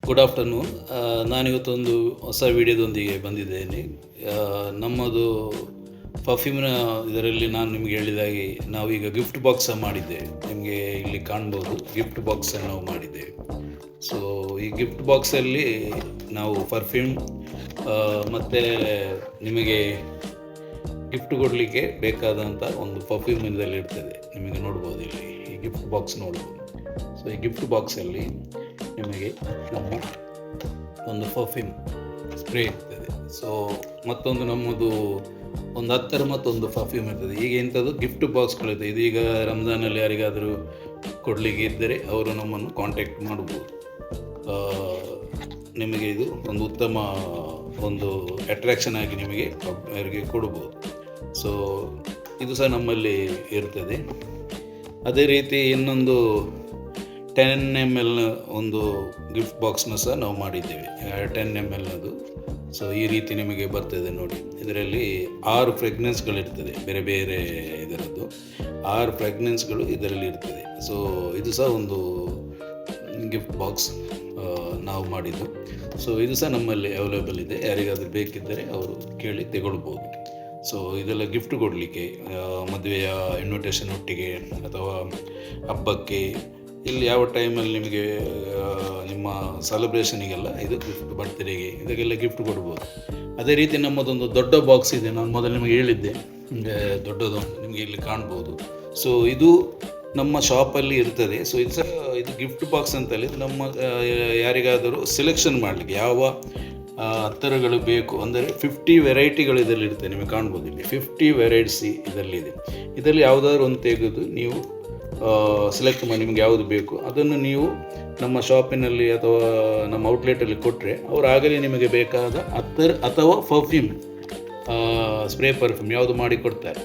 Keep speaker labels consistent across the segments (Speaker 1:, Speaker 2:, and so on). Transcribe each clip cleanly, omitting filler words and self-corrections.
Speaker 1: Good afternoon. ನಾನಿವತ್ತೊಂದು ಹೊಸ ವಿಡಿಯೋದೊಂದಿಗೆ ಬಂದಿದ್ದೇನೆ. ನಮ್ಮದು ಪರ್ಫ್ಯೂಮ್ನ ಇದರಲ್ಲಿ ನಾನು ನಿಮಗೆ ಹೇಳಿದಾಗೆ ನಾವೀಗ ಗಿಫ್ಟ್ ಬಾಕ್ಸ್ ಮಾಡಿದ್ದೇವೆ. ನಿಮಗೆ ಇಲ್ಲಿ ಕಾಣ್ಬೋದು, ಗಿಫ್ಟ್ ಬಾಕ್ಸನ್ನು ನಾವು ಮಾಡಿದ್ದೇವೆ. ಸೊ ಈ ಗಿಫ್ಟ್ ಬಾಕ್ಸಲ್ಲಿ ನಾವು ಪರ್ಫ್ಯೂಮ್ ಮತ್ತು ನಿಮಗೆ ಗಿಫ್ಟ್ ಕೊಡಲಿಕ್ಕೆ ಬೇಕಾದಂಥ ಒಂದು ಪರ್ಫ್ಯೂಮ್ ಇದರಲ್ಲಿ ಇರ್ತದೆ. ನಿಮಗೆ ನೋಡ್ಬೋದು, ಇಲ್ಲಿ ಈ ಗಿಫ್ಟ್ ಬಾಕ್ಸ್ ನೋಡ್ಬೋದು. ಸೊ ಈ ಗಿಫ್ಟ್ ಬಾಕ್ಸಲ್ಲಿ ನಿಮಗೆ ನಮ್ಮ ಒಂದು ಪರ್ಫ್ಯೂಮ್ ಸ್ಪ್ರೇ ಇರ್ತದೆ. ಸೊ ಮತ್ತೊಂದು ನಮ್ಮದು ಒಂದು ಹತ್ತರ ಮತ್ತೊಂದು ಪರ್ಫ್ಯೂಮ್ ಇರ್ತದೆ. ಈಗ ಎಂಥದ್ದು ಗಿಫ್ಟ್ ಬಾಕ್ಸ್ಗಳಿದೆ. ಇದೀಗ ರಂಜಾನಲ್ಲಿ ಯಾರಿಗಾದರೂ ಕೊಡಲಿಕ್ಕೆ ಇದ್ದರೆ ಅವರು ನಮ್ಮನ್ನು ಕಾಂಟ್ಯಾಕ್ಟ್ ಮಾಡ್ಬೋದು. ನಿಮಗೆ ಇದು ಒಂದು ಉತ್ತಮ ಒಂದು ಅಟ್ರ್ಯಾಕ್ಷನ್ ಆಗಿ ನಿಮಗೆ ಅವರಿಗೆ ಕೊಡ್ಬೋದು. ಸೊ ಇದು ಸಹ ನಮ್ಮಲ್ಲಿ ಇರ್ತದೆ. ಅದೇ ರೀತಿ ಇನ್ನೊಂದು 10 ml ಒಂದು ಗಿಫ್ಟ್ ಬಾಕ್ಸ್ನ ಸಹ ನಾವು ಮಾಡಿದ್ದೇವೆ. 10 ml ಅದು. ಸೊ ಈ ರೀತಿ ನಿಮಗೆ ಬರ್ತದೆ ನೋಡಿ. ಇದರಲ್ಲಿ 6 ಫ್ರೆಗ್ನೆನ್ಸ್ಗಳಿರ್ತದೆ, ಬೇರೆ ಬೇರೆ ಇದರದ್ದು 6 ಫ್ರೆಗ್ನೆನ್ಸ್ಗಳು ಇದರಲ್ಲಿ ಇರ್ತದೆ. ಸೊ ಇದು ಸಹ ಒಂದು ಗಿಫ್ಟ್ ಬಾಕ್ಸ್ ನಾವು ಮಾಡಿದ್ದು. ಸೊ ಇದು ಸಹ ನಮ್ಮಲ್ಲಿ ಅವೈಲೇಬಲ್ ಇದೆ. ಯಾರಿಗಾದರೂ ಬೇಕಿದ್ದರೆ ಅವರು ಕೇಳಿ ತಗೊಳ್ಬೋದು. ಸೊ ಇದೆಲ್ಲ ಗಿಫ್ಟ್ ಕೊಡಲಿಕ್ಕೆ, ಮದುವೆಯ ಇನ್ವಿಟೇಷನ್ ಒಟ್ಟಿಗೆ ಅಥವಾ ಹಬ್ಬಕ್ಕೆ, ಇಲ್ಲಿ ಯಾವ ಟೈಮಲ್ಲಿ ನಿಮಗೆ ನಿಮ್ಮ ಸೆಲೆಬ್ರೇಷನಿಗೆಲ್ಲ ಇದು ಗಿಫ್ಟ್, ಬರ್ತ್ಡೇಗೆ ಇದಕ್ಕೆಲ್ಲ ಗಿಫ್ಟ್ ಕೊಡ್ಬೋದು. ಅದೇ ರೀತಿ ನಮ್ಮದೊಂದು ದೊಡ್ಡ ಬಾಕ್ಸ್ ಇದೆ. ನಾನು ಮೊದಲು ನಿಮಗೆ ಹೇಳಿದ್ದೆ, ನಿಮಗೆ ದೊಡ್ಡದೊಂದು ನಿಮಗೆ ಇಲ್ಲಿ ಕಾಣ್ಬೋದು. ಸೊ ಇದು ನಮ್ಮ ಶಾಪಲ್ಲಿ ಇರ್ತದೆ. ಸೊ ಇದು ಸಹ ಇದು ಗಿಫ್ಟ್ ಬಾಕ್ಸ್ ಅಂತಲ್ಲಿ ಇದು ನಮ್ಮ ಯಾರಿಗಾದರೂ ಸೆಲೆಕ್ಷನ್ ಮಾಡಲಿಕ್ಕೆ ಯಾವ ಹತ್ತರಗಳು ಬೇಕು ಅಂದರೆ 50 ವೆರೈಟಿಗಳು ಇದರಲ್ಲಿ ಇರ್ತದೆ. ನಿಮಗೆ ಕಾಣ್ಬೋದು, ಇಲ್ಲಿ 50 ವೆರೈಟೀಸ್ ಇದರಲ್ಲಿದೆ. ಇದರಲ್ಲಿ ಯಾವುದಾದ್ರು ಒಂದು ತೆಗೆದು ನೀವು ಸೆಲೆಕ್ಟ್ ಮಾಡಿ ನಿಮಗೆ ಯಾವುದು ಬೇಕು ಅದನ್ನು ನೀವು ನಮ್ಮ ಶಾಪಿನಲ್ಲಿ ಅಥವಾ ನಮ್ಮ ಔಟ್ಲೆಟಲ್ಲಿ ಕೊಟ್ಟರೆ ಅವರು ಆಗಲೇ ನಿಮಗೆ ಬೇಕಾದ ಅತ್ತರ್ ಅಥವಾ ಪರ್ಫ್ಯೂಮ್, ಸ್ಪ್ರೇ ಪರ್ಫ್ಯೂಮ್ ಯಾವುದು ಮಾಡಿ ಕೊಡ್ತಾರೆ.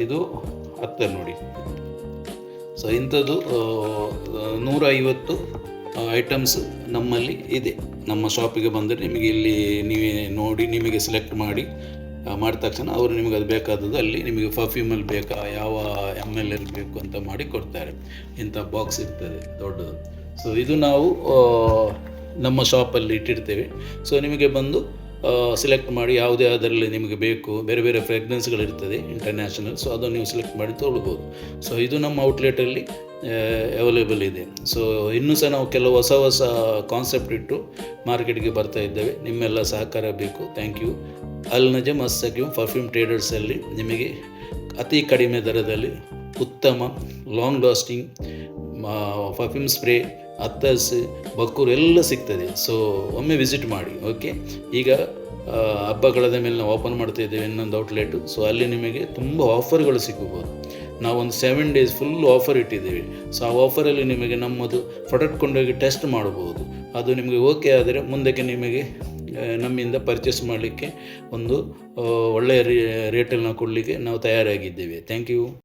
Speaker 1: ಇದು ಅತ್ತರ್ ನೋಡಿ. ಸೊ ಇಂಥದ್ದು 150 ಐಟಮ್ಸ್ ನಮ್ಮಲ್ಲಿ ಇದೆ. ನಮ್ಮ ಶಾಪಿಗೆ ಬಂದರೆ ನಿಮಗೆ ಇಲ್ಲಿ ನೀವೇ ನೋಡಿ ನಿಮಗೆ ಸೆಲೆಕ್ಟ್ ಮಾಡಿ ಮಾಡಿದ ತಕ್ಷಣ ಅವರು ನಿಮಗೆ ಅದು ಬೇಕಾದದ್ದು ಅಲ್ಲಿ ನಿಮಗೆ ಪರ್ಫ್ಯೂಮಲ್ಲಿ ಬೇಕಾ, ಯಾವ ML ಬೇಕು ಅಂತ ಮಾಡಿ ಕೊಡ್ತಾರೆ. ಇಂಥ ಬಾಕ್ಸ್ ಇರ್ತದೆ ದೊಡ್ಡದು. ಸೊ ಇದು ನಾವು ನಮ್ಮ ಶಾಪಲ್ಲಿ ಇಟ್ಟಿರ್ತೇವೆ. ಸೊ ನಿಮಗೆ ಬಂದು ಸೆಲೆಕ್ಟ್ ಮಾಡಿ ಯಾವುದೇ ಅದರಲ್ಲಿ ನಿಮಗೆ ಬೇಕು. ಬೇರೆ ಬೇರೆ ಫ್ರೆಗ್ನೆನ್ಸ್ಗಳಿರ್ತದೆ ಇಂಟರ್ನ್ಯಾಷನಲ್. ಸೊ ಅದನ್ನು ನೀವು ಸೆಲೆಕ್ಟ್ ಮಾಡಿ ತೊಗೊಳ್ಬೋದು. ಸೊ ಇದು ನಮ್ಮ ಔಟ್ಲೆಟಲ್ಲಿ ಅವೈಲೇಬಲ್ ಇದೆ. ಸೊ ಇನ್ನೂ ಸಹ ನಾವು ಕೆಲವು ಹೊಸ ಹೊಸ ಕಾನ್ಸೆಪ್ಟ್ ಇಟ್ಟು ಮಾರ್ಕೆಟ್ಗೆ ಬರ್ತಾ ಇದ್ದೇವೆ. ನಿಮ್ಮೆಲ್ಲ ಸಹಕಾರ ಬೇಕು. Thank you. ಅಲ್ ನಜಮ್ ಅಸ್ಸಕ್ಯೂಮ್ ಪರ್ಫ್ಯೂಮ್ ಟ್ರೇಡರ್ಸಲ್ಲಿ ನಿಮಗೆ ಅತಿ ಕಡಿಮೆ ದರದಲ್ಲಿ ಉತ್ತಮ ಲಾಂಗ್ ಲಾಸ್ಟಿಂಗ್ ಪರ್ಫ್ಯೂಮ್ ಸ್ಪ್ರೇ, ಅತ್ತರ್ಸ್, ಬಕ್ಕೂರು ಎಲ್ಲ ಸಿಗ್ತದೆ. ಸೊ ಒಮ್ಮೆ ವಿಸಿಟ್ ಮಾಡಿ. ಓಕೆ, ಈಗ ಹಬ್ಬಗಳದ ಮೇಲೆ ನಾವು ಓಪನ್ ಮಾಡ್ತಾ ಇದ್ದೇವೆ ಇನ್ನೊಂದು ಔಟ್ಲೆಟು. ಸೊ ಅಲ್ಲಿ ನಿಮಗೆ ತುಂಬ ಆಫರ್ಗಳು ಸಿಗಬಹುದು. ನಾವೊಂದು 7 days ಫುಲ್ ಆಫರ್ ಇಟ್ಟಿದ್ದೇವೆ. ಸೊ ಆ ಆಫರಲ್ಲಿ ನಿಮಗೆ ನಮ್ಮದು ಪ್ರಾಡಕ್ಟ್ ಕೊಂಡೋಗಿ ಟೆಸ್ಟ್ ಮಾಡ್ಬೋದು. ಅದು ನಿಮಗೆ ಓಕೆ ಆದರೆ ಮುಂದಕ್ಕೆ ನಿಮಗೆ ನಮ್ಮಿಂದ ಪರ್ಚೇಸ್ ಮಾಡಲಿಕ್ಕೆ ಒಂದು ಒಳ್ಳೆಯ ರೇಟಲ್ಲಿ ನಾವು ಕೊಡಲಿಕ್ಕೆ ನಾವು ತಯಾರಾಗಿದ್ದೇವೆ. Thank you.